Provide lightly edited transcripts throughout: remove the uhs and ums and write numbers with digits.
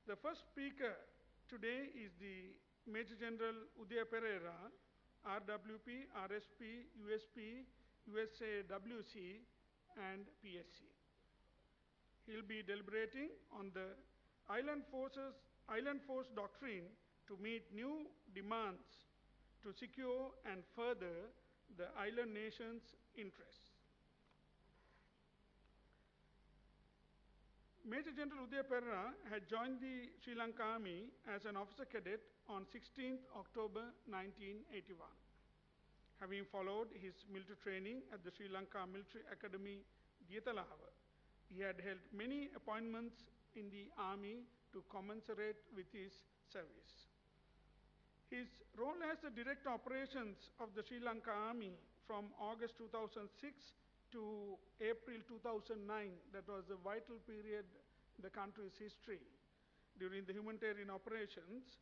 The first speaker today is the Major General Udaya Pereira, RWP, RSP, USP, USA WC, and PSC. He'll be deliberating on the Island Force Doctrine to meet new demands to secure and further the island nation's interests. Major General Udaya Pereira had joined the Sri Lanka Army as an officer cadet on 16th October 1981. Having followed his military training at the Sri Lanka Military Academy, Diyathalawa, he had held many appointments in the army to commensurate with his service. His role as the Director Operations of the Sri Lanka Army from August 2006 to April 2009, that was a vital period in the country's history during the humanitarian operations,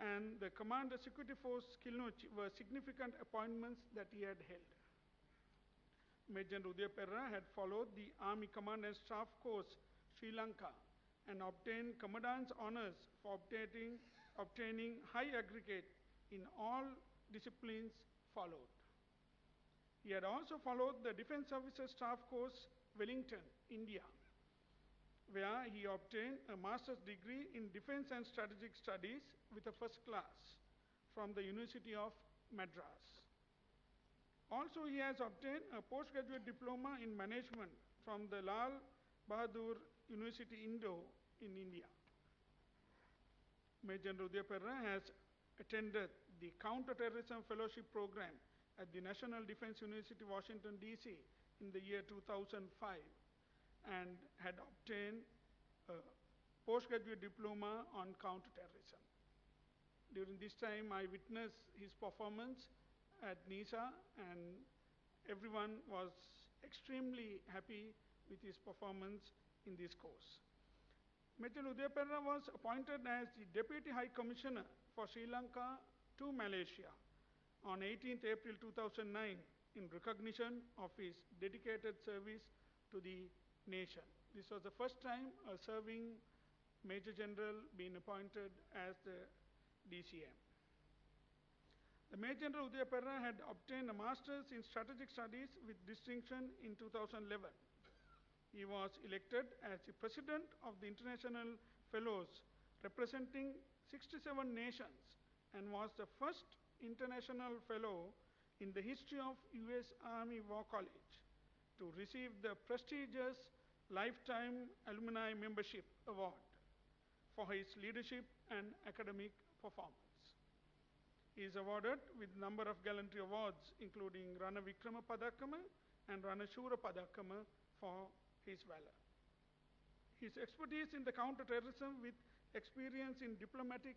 and the Commander Security Force Kilnochchi were significant appointments that he had held. Major General Udaya Pereira had followed the Army Command and Staff Course Sri Lanka and obtained Commandant's honors for obtaining high aggregate in all disciplines followed. He had also followed the Defence Services Staff Course, Wellington, India, where he obtained a master's degree in Defence and Strategic Studies with a first class from the University of Madras. Also, he has obtained a postgraduate diploma in management from the Lal Bahadur University, Indo, in India. Major General Udaya Pereira has attended the Counter-Terrorism Fellowship Program at the National Defense University, Washington, D.C. in the year 2005 and had obtained a postgraduate diploma on counterterrorism. During this time, I witnessed his performance at NISA, and everyone was extremely happy with his performance in this course. Major Udaya Pereira was appointed as the Deputy High Commissioner for Sri Lanka to Malaysia on 18th April 2009 in recognition of his dedicated service to the nation. This was the first time a serving Major General being appointed as the DCM. The Major General Udaya Pereira had obtained a Master's in Strategic Studies with distinction in 2011. He was elected as the President of the International Fellows representing 67 nations and was the first international fellow in the history of US Army War College to receive the prestigious Lifetime Alumni Membership Award for his leadership and academic performance. He is awarded with a number of gallantry awards, including Rana Vikrama Padakama and Rana Shura Padakama for his valor. His expertise in the counter-terrorism with experience in diplomatic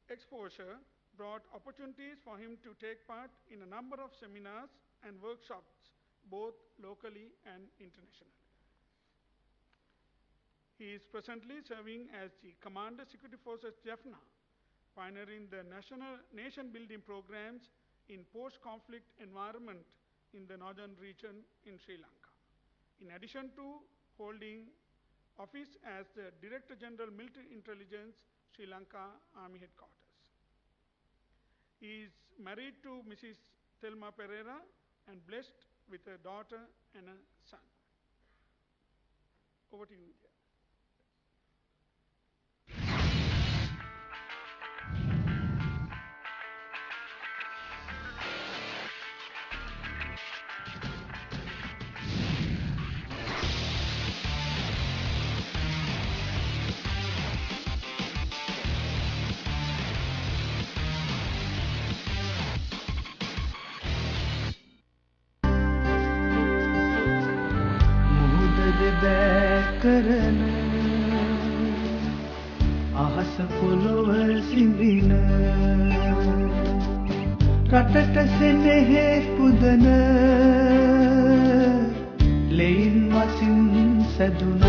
exposure brought opportunities for him to take part in a number of seminars and workshops, both locally and internationally. He is presently serving as the Commander Security Forces Jaffna, pioneering the nation-building programs in post-conflict environment in the northern region in Sri Lanka. In addition to holding office as the Director General Military Intelligence, Sri Lanka Army Headquarters. He is married to Mrs. Thelma Pereira and blessed with a daughter and a son. Over to you, Udaya. කරන අහස පොළොව සිඹින රටට සෙනෙහෙ පුදන ලෙයින් වසින් සැදුන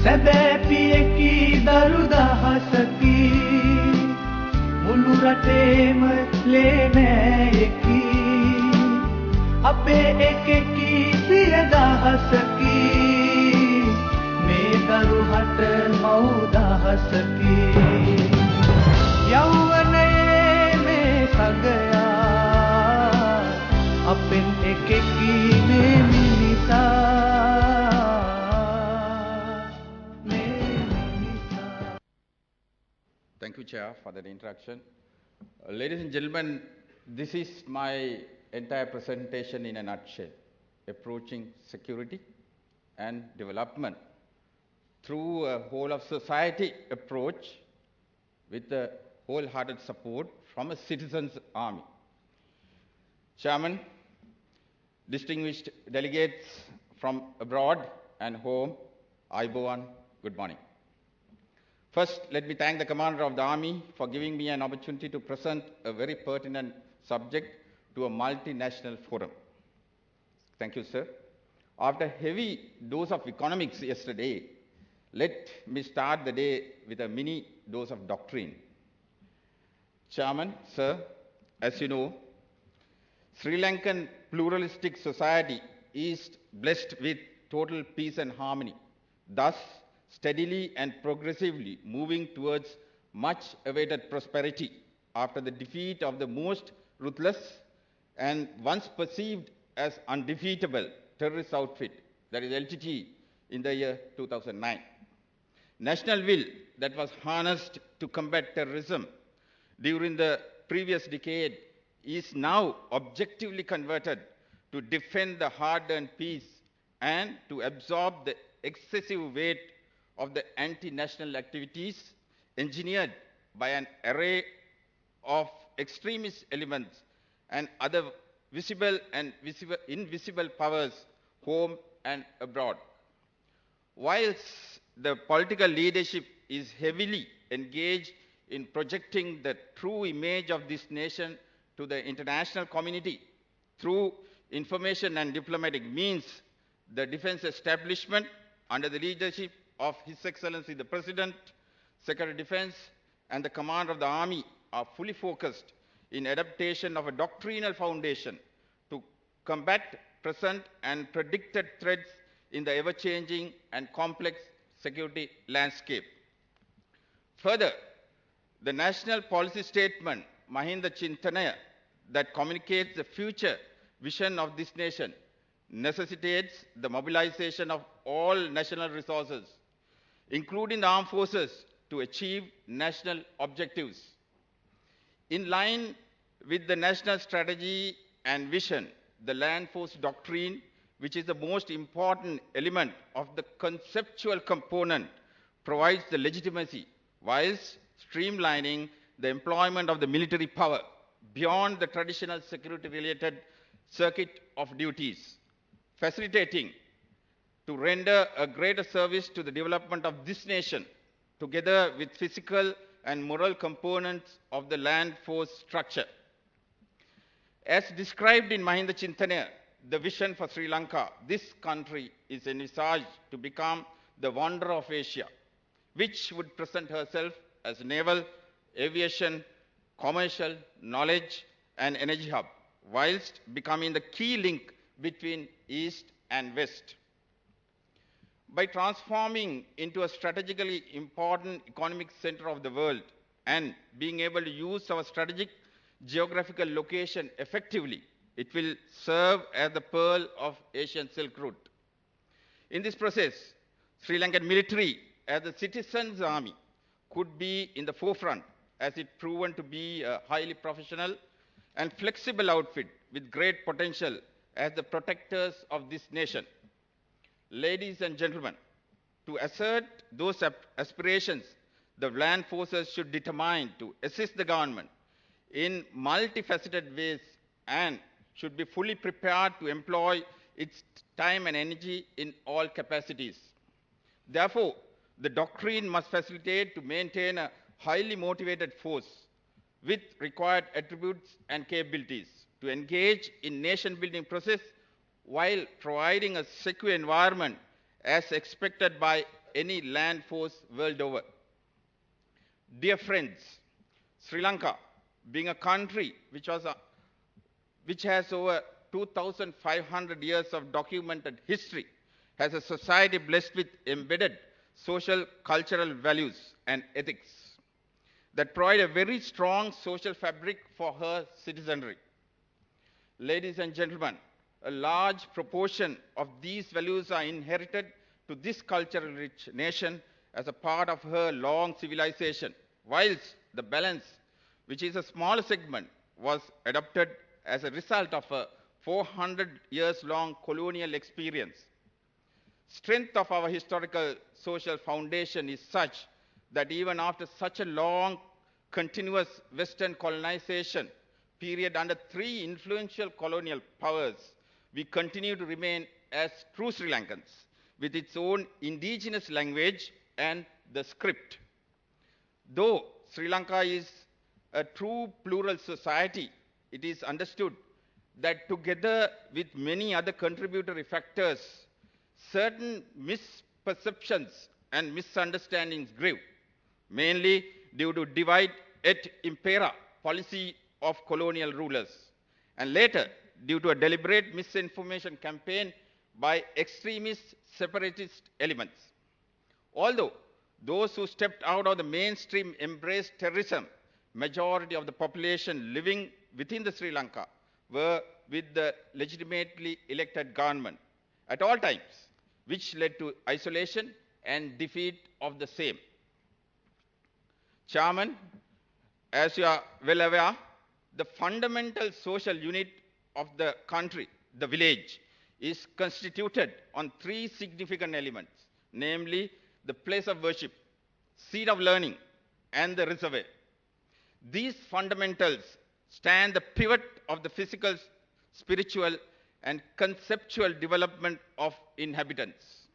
සැබෑ පියකි දරු දහසකි මුළු රටේම ලේ නෑයකි අපේ එකකි සිය දහසකි දහසකි යෞවනයේ මේ සගයා අපෙන් එකෙකි මේ මිනිසා Thank you, Chair, for that introduction. Ladies and gentlemen, this is my entire presentation in a nutshell, approaching security and development through a whole of society approach with the wholehearted support from a citizens' army. Chairman, distinguished delegates from abroad and home, Aibowan, good morning. First, let me thank the Commander of the Army for giving me an opportunity to present a very pertinent subject to a multinational forum. Thank you, sir. After a heavy dose of economics yesterday, let me start the day with a mini dose of doctrine. Chairman, sir, as you know, Sri Lankan pluralistic society is blessed with total peace and harmony, thus steadily and progressively moving towards much awaited prosperity after the defeat of the most ruthless and once perceived as undefeatable terrorist outfit, that is LTT, in the year 2009. National will that was harnessed to combat terrorism during the previous decade is now objectively converted to defend the hard-earned peace and to absorb the excessive weight of the anti-national activities engineered by an array of extremist elements and other visible and invisible powers, home and abroad. Whilst the political leadership is heavily engaged in projecting the true image of this nation to the international community through information and diplomatic means, the defense establishment under the leadership of His Excellency the President, Secretary of Defense, and the Commander of the Army are fully focused in adaptation of a doctrinal foundation to combat present and predicted threats in the ever-changing and complex security landscape. Further, the national policy statement, Mahinda Chintanaya, that communicates the future vision of this nation, necessitates the mobilization of all national resources, including the armed forces, to achieve national objectives. In line with the national strategy and vision, the Land Force Doctrine, which is the most important element of the conceptual component, provides the legitimacy whilst streamlining the employment of the military power beyond the traditional security-related circuit of duties, facilitating to render a greater service to the development of this nation, together with physical and moral components of the land force structure. As described in Mahinda Chintanaya, the vision for Sri Lanka, this country is envisaged to become the wonder of Asia, which would present herself as naval, aviation, commercial, knowledge, and energy hub, whilst becoming the key link between East and West. By transforming into a strategically important economic center of the world and being able to use our strategic geographical location effectively, it will serve as the pearl of Asian Silk Route. In this process, Sri Lankan military as a citizens' army could be in the forefront, as it proven to be a highly professional and flexible outfit with great potential as the protectors of this nation. Ladies and gentlemen, to assert those aspirations, the land forces should determine to assist the government in multifaceted ways and should be fully prepared to employ its time and energy in all capacities. Therefore, the doctrine must facilitate to maintain a highly motivated force with required attributes and capabilities to engage in nation-building process while providing a secure environment as expected by any land force world over. Dear friends, Sri Lanka, being a country which has over 2,500 years of documented history, has a society blessed with embedded social cultural values and ethics that provide a very strong social fabric for her citizenry. Ladies and gentlemen, a large proportion of these values are inherited to this culturally rich nation as a part of her long civilization, whilst the balance, which is a small segment, was adopted as a result of a 400 years long colonial experience. Strength of our historical social foundation is such that even after such a long, continuous Western colonization period under three influential colonial powers, we continue to remain as true Sri Lankans, with its own indigenous language and the script. Though Sri Lanka is a true plural society, it is understood that together with many other contributory factors, certain misperceptions and misunderstandings grew, mainly due to divide et impera policy of colonial rulers, and later due to a deliberate misinformation campaign by extremist separatist elements. Although those who stepped out of the mainstream embraced terrorism, majority of the population living within the Sri Lanka were with the legitimately elected government at all times, which led to isolation and defeat of the same. Chairman, as you are well aware, the fundamental social unit of the country, the village, is constituted on three significant elements, namely the place of worship, seat of learning, and the reservoir. These fundamentals stand the pivot of the physical, spiritual, and conceptual development of inhabitants.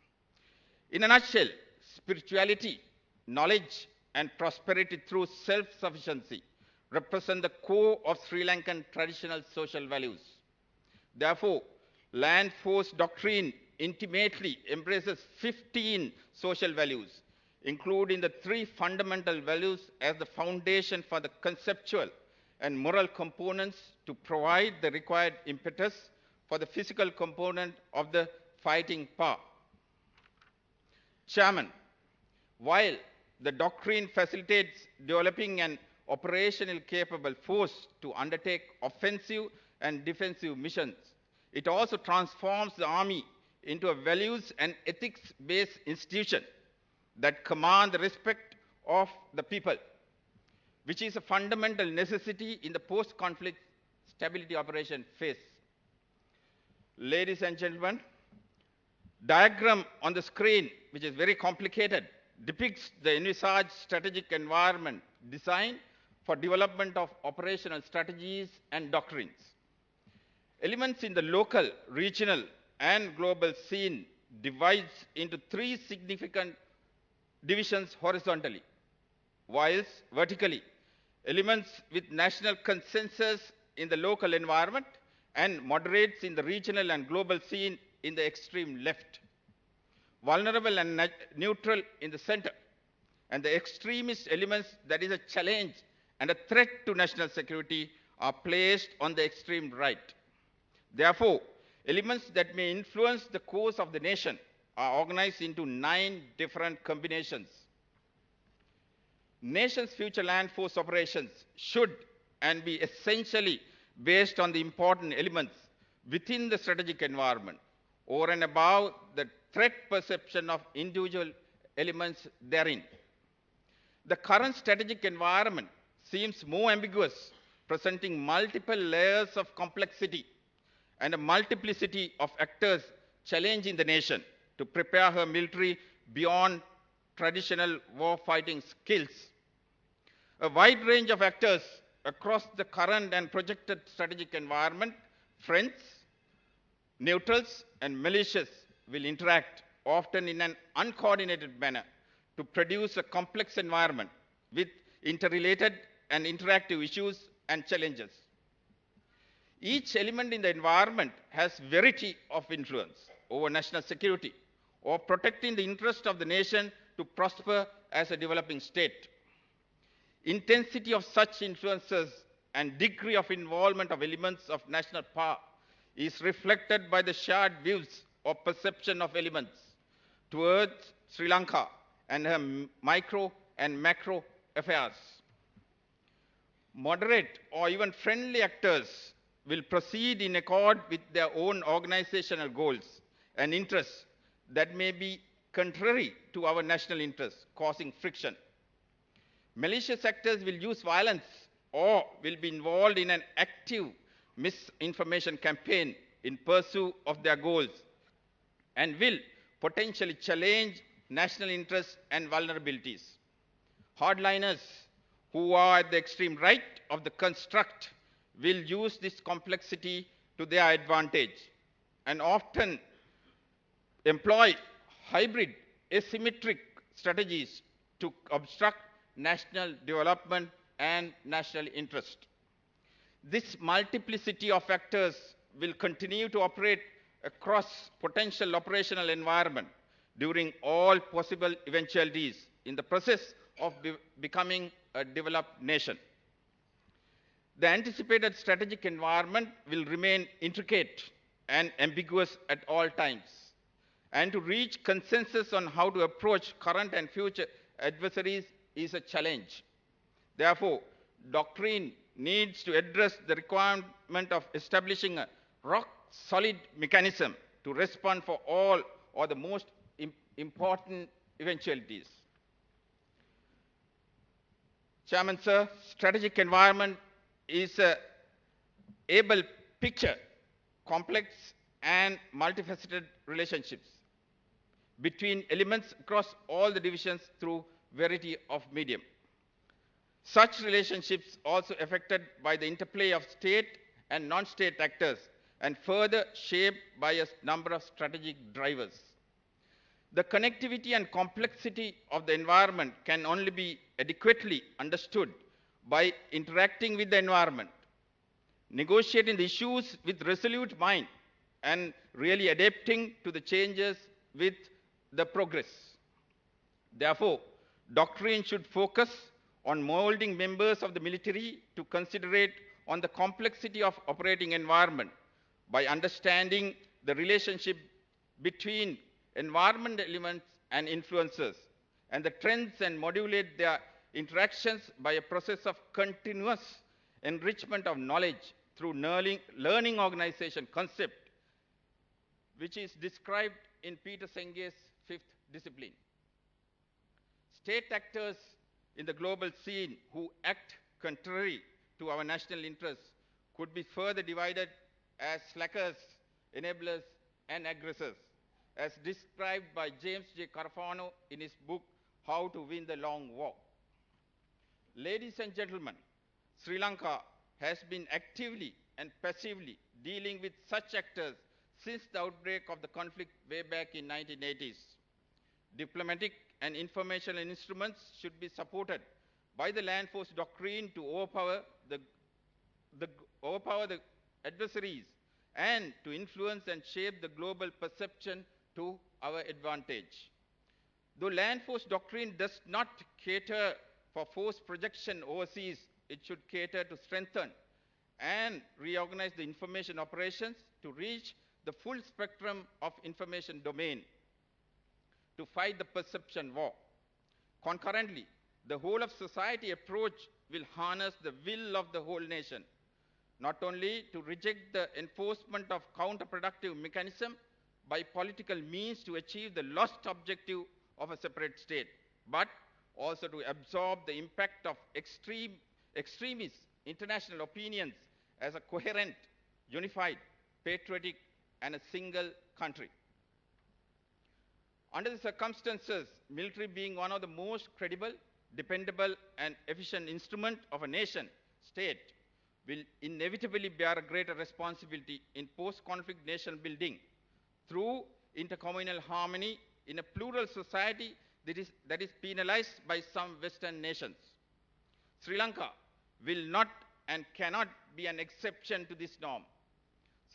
In a nutshell, spirituality, knowledge, and prosperity through self-sufficiency represent the core of Sri Lankan traditional social values. Therefore, land force doctrine intimately embraces 15 social values, including the three fundamental values as the foundation for the conceptual and moral components to provide the required impetus for the physical component of the fighting power. Chairman, while the doctrine facilitates developing an operational capable force to undertake offensive and defensive missions, it also transforms the army into a values and ethics-based institution that command the respect of the people, which is a fundamental necessity in the post-conflict stability operation phase. Ladies and gentlemen, diagram on the screen, which is very complicated, depicts the envisaged strategic environment designed for development of operational strategies and doctrines. Elements in the local, regional, and global scene divides into three significant divisions horizontally, whilst vertically, elements with national consensus in the local environment and moderates in the regional and global scene in the extreme left, vulnerable and neutral in the center, and the extremist elements that is a challenge and a threat to national security are placed on the extreme right. Therefore, elements that may influence the course of the nation are organized into 9 different combinations. Nation's future land force operations should and be essentially based on the important elements within the strategic environment over and above the threat perception of individual elements therein. The current strategic environment seems more ambiguous, presenting multiple layers of complexity and a multiplicity of actors challenging the nation to prepare her military beyond traditional war-fighting skills. A wide range of actors across the current and projected strategic environment, friends, neutrals, and militias will interact, often in an uncoordinated manner, to produce a complex environment with interrelated and interactive issues and challenges. Each element in the environment has variety of influence over national security or protecting the interest of the nation to prosper as a developing state. Intensity of such influences and degree of involvement of elements of national power is reflected by the shared views or perception of elements towards Sri Lanka and her micro and macro affairs. Moderate or even friendly actors will proceed in accord with their own organizational goals and interests that may be contrary to our national interests, causing friction. Malicious actors will use violence or will be involved in an active misinformation campaign in pursuit of their goals and will potentially challenge national interests and vulnerabilities. Hardliners who are at the extreme right of the construct will use this complexity to their advantage and often employ hybrid asymmetric strategies to obstruct national development and national interest. This multiplicity of factors will continue to operate across potential operational environment during all possible eventualities in the process of becoming a developed nation. The anticipated strategic environment will remain intricate and ambiguous at all times. And to reach consensus on how to approach current and future adversaries is a challenge. Therefore, doctrine needs to address the requirement of establishing a rock-solid mechanism to respond for all or the most important eventualities. Chairman, sir, strategic environment is a able picture complex and multifaceted relationships between elements across all the divisions through variety of medium. Such relationships also affected by the interplay of state and non-state actors and further shaped by a number of strategic drivers. The connectivity and complexity of the environment can only be adequately understood by interacting with the environment, negotiating the issues with resolute mind, and really adapting to the changes with the progress. Therefore, doctrine should focus on molding members of the military to considerate on the complexity of operating environment by understanding the relationship between environment elements and influencers and the trends and modulate their interactions by a process of continuous enrichment of knowledge through learning organization concept, which is described in Peter Senge's fifth discipline. State actors in the global scene who act contrary to our national interests could be further divided as slackers, enablers, and aggressors, as described by James J. Carafano in his book, How to Win the Long War. Ladies and gentlemen, Sri Lanka has been actively and passively dealing with such actors since the outbreak of the conflict way back in 1980s. Diplomatic and informational instruments should be supported by the land force doctrine to overpower the adversaries and to influence and shape the global perception to our advantage. Though land force doctrine does not cater for force projection overseas, it should cater to strengthen and reorganize the information operations to reach the full spectrum of information domain to fight the perception war. Concurrently, the whole of society approach will harness the will of the whole nation, not only to reject the enforcement of counterproductive mechanism by political means to achieve the lost objective of a separate state, but also to absorb the impact of extremist international opinions as a coherent, unified, patriotic, and a single country. Under the circumstances, military being one of the most credible, dependable, and efficient instrument of a nation state will inevitably bear a greater responsibility in post-conflict nation building through intercommunal harmony in a plural society that is penalized by some Western nations. Sri Lanka will not and cannot be an exception to this norm.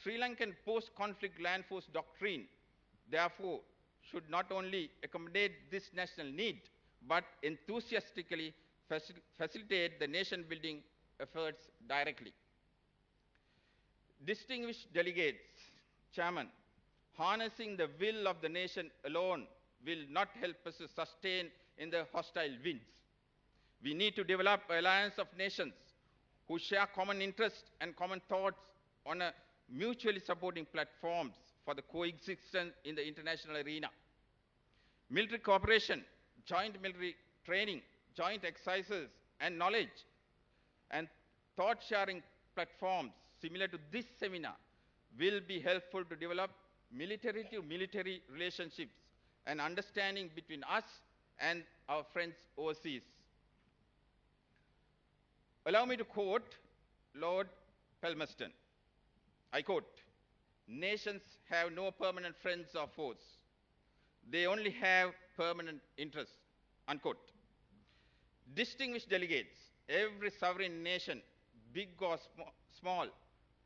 Sri Lankan post-conflict land force doctrine, therefore, should not only accommodate this national need, but enthusiastically facilitate the nation-building efforts directly. Distinguished delegates, Chairman, harnessing the will of the nation alone will not help us to sustain in the hostile winds. We need to develop an alliance of nations who share common interests and common thoughts on a mutually supporting platforms for the coexistence in the international arena. Military cooperation, joint military training, joint exercises, and knowledge and thought-sharing platforms similar to this seminar will be helpful to develop military-to-military relationships and understanding between us and our friends overseas. Allow me to quote Lord Palmerston. I quote, "Nations have no permanent friends or foes. They only have permanent interests," unquote. Distinguished delegates, every sovereign nation, big or small,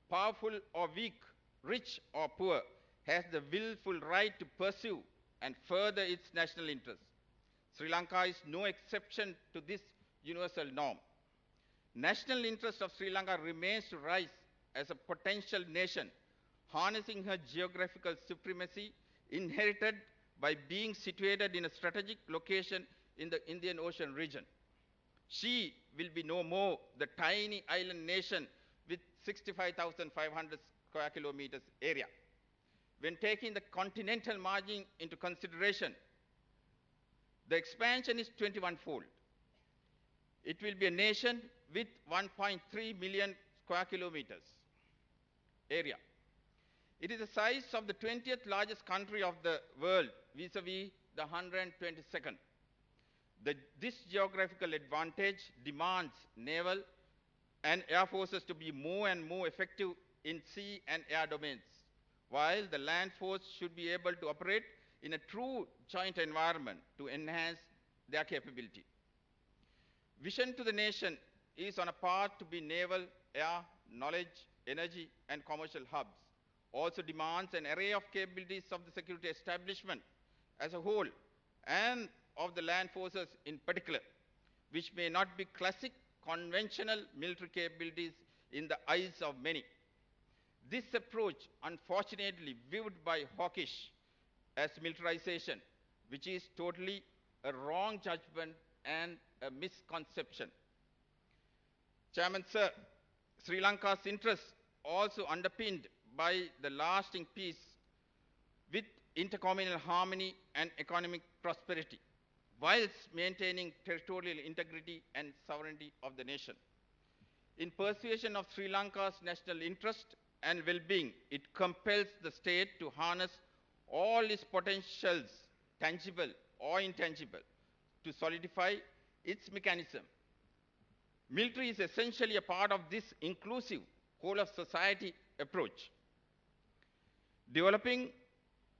powerful or weak, rich or poor, has the willful right to pursue and further its national interests. Sri Lanka is no exception to this universal norm. National interest of Sri Lanka remains to rise as a potential nation, harnessing her geographical supremacy inherited by being situated in a strategic location in the Indian Ocean region. She will be no more the tiny island nation with 65,500 square kilometers area. When taking the continental margin into consideration, the expansion is 21-fold. It will be a nation with 1.3 million square kilometers area. It is the size of the 20th largest country of the world vis-a-vis the 122nd. This geographical advantage demands naval and air forces to be more and more effective in sea and air domains, while the land force should be able to operate in a true joint environment to enhance their capability. Vision to the nation is on a path to be naval, air, knowledge, energy, and commercial hubs. Also demands an array of capabilities of the security establishment as a whole and of the land forces in particular, which may not be classic conventional military capabilities in the eyes of many. This approach, unfortunately viewed by hawkish as militarization, which is totally a wrong judgment and a misconception. Chairman, sir, Sri Lanka's interests also underpinned by the lasting peace with intercommunal harmony and economic prosperity, whilst maintaining territorial integrity and sovereignty of the nation. In persuasion of Sri Lanka's national interest and well-being, it compels the state to harness all its potentials, tangible or intangible, to solidify its mechanism. Military is essentially a part of this inclusive whole of society approach. Developing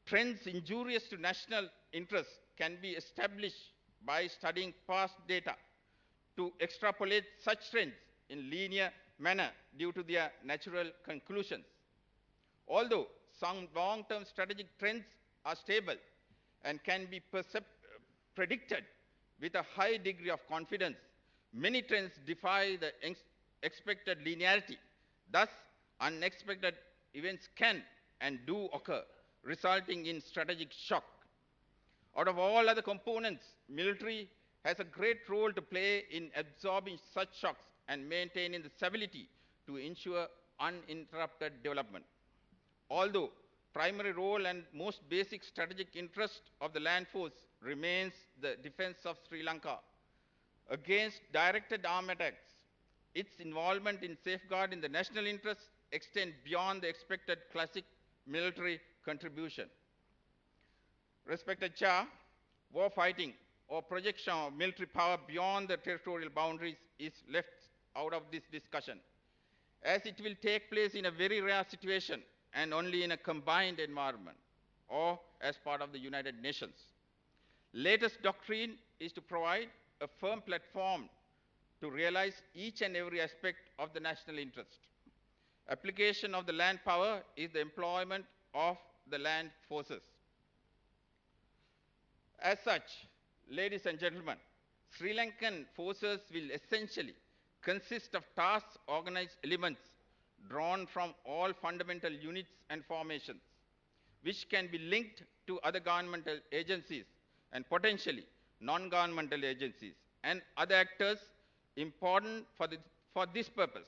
trends injurious to national interests can be established by studying past data to extrapolate such trends in linear manner due to their natural conclusions. Although some long-term strategic trends are stable and can be predicted with a high degree of confidence, many trends defy the expected linearity. Thus, unexpected events can and do occur, resulting in strategic shock. Out of all other components, military has a great role to play in absorbing such shocks and maintaining the stability to ensure uninterrupted development. Although primary role and most basic strategic interest of the land force remains the defense of Sri Lanka against directed armed attacks, its involvement in safeguarding the national interest extends beyond the expected classic military contribution. Respected Chair, war fighting or projection of military power beyond the territorial boundaries is left out of this discussion, as it will take place in a very rare situation and only in a combined environment or as part of the United Nations. Latest doctrine is to provide a firm platform to realize each and every aspect of the national interest. Application of the land power is the employment of the land forces. As such, ladies and gentlemen, Sri Lankan forces will essentially consist of task-organized elements drawn from all fundamental units and formations, which can be linked to other governmental agencies and potentially non-governmental agencies and other actors important for this purpose,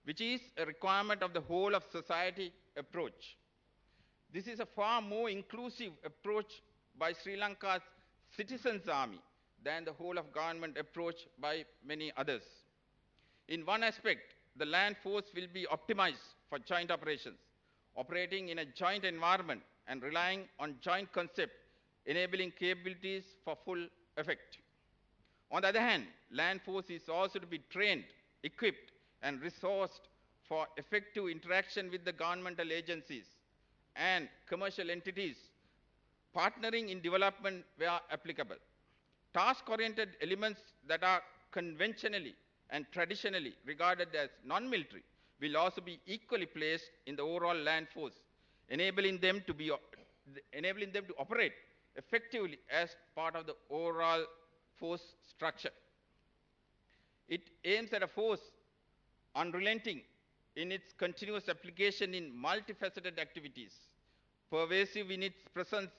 which is a requirement of the whole of society approach. This is a far more inclusive approach by Sri Lanka's citizens' army than the whole of government approach by many others. In one aspect, the land force will be optimized for joint operations, operating in a joint environment and relying on joint concept, enabling capabilities for full effect. On the other hand, land force is also to be trained, equipped, and resourced for effective interaction with the governmental agencies and commercial entities, partnering in development where applicable. Task-oriented elements that are conventionally and traditionally regarded as non-military will also be equally placed in the overall land force, enabling them to operate effectively as part of the overall force structure. It aims at a force unrelenting in its continuous application in multifaceted activities, pervasive in its presence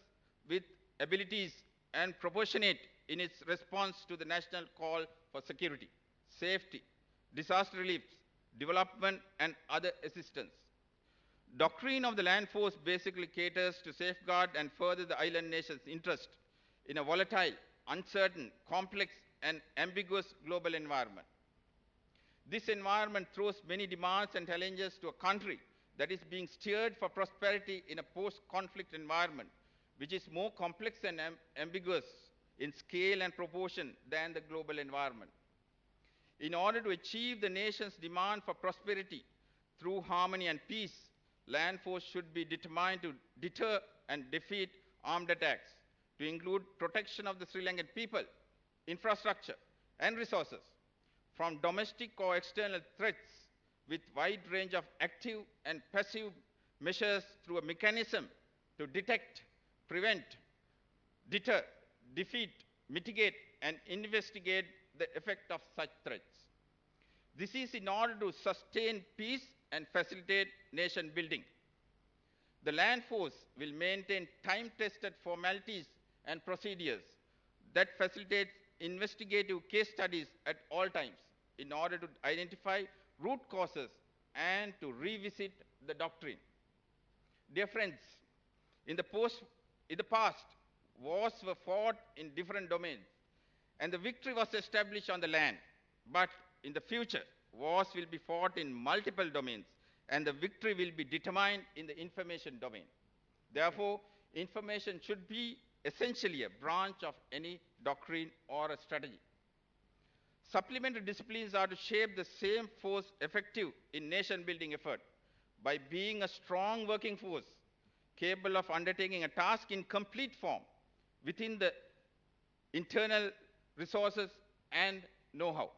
with abilities, and proportionate in its response to the national call for security, safety, disaster relief, development, and other assistance. Doctrine of the land force basically caters to safeguard and further the island nation's interest in a volatile, uncertain, complex, and ambiguous global environment. This environment throws many demands and challenges to a country that is being steered for prosperity in a post-conflict environment, which is more complex and ambiguous in scale and proportion than the global environment. In order to achieve the nation's demand for prosperity through harmony and peace, land force should be determined to deter and defeat armed attacks, to include protection of the Sri Lankan people, infrastructure, and resources from domestic or external threats with wide range of active and passive measures through a mechanism to detect, prevent, deter, defeat, mitigate, and investigate the effect of such threats. This is in order to sustain peace and facilitate nation building. The land force will maintain time-tested formalities and procedures that facilitate investigative case studies at all times in order to identify root causes and to revisit the doctrine. Dear friends, in the past, wars were fought in different domains, and the victory was established on the land. But in the future, wars will be fought in multiple domains, and the victory will be determined in the information domain. Therefore, information should be essentially a branch of any doctrine or a strategy. Supplementary disciplines are to shape the same force effective in nation-building effort by being a strong working force capable of undertaking a task in complete form within the internal resources and know-how.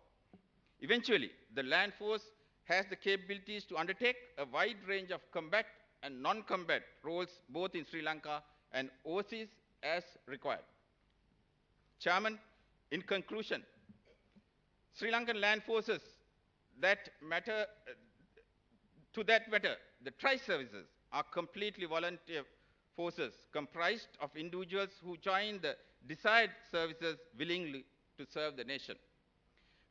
Eventually, the land force has the capabilities to undertake a wide range of combat and non-combat roles both in Sri Lanka and overseas as required. Chairman, in conclusion, Sri Lankan land forces to that matter, the tri-services are completely volunteer forces comprised of individuals who join the desired services willingly to serve the nation.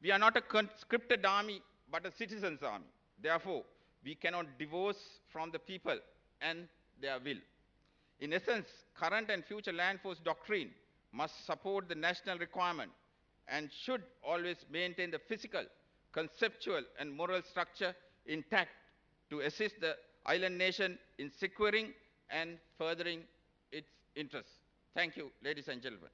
We are not a conscripted army, but a citizens' army. Therefore, we cannot divorce from the people and their will. In essence, current and future land force doctrine must support the national requirement and should always maintain the physical, conceptual, and moral structure intact to assist the island nation in securing and furthering its interests. Thank you, ladies and gentlemen.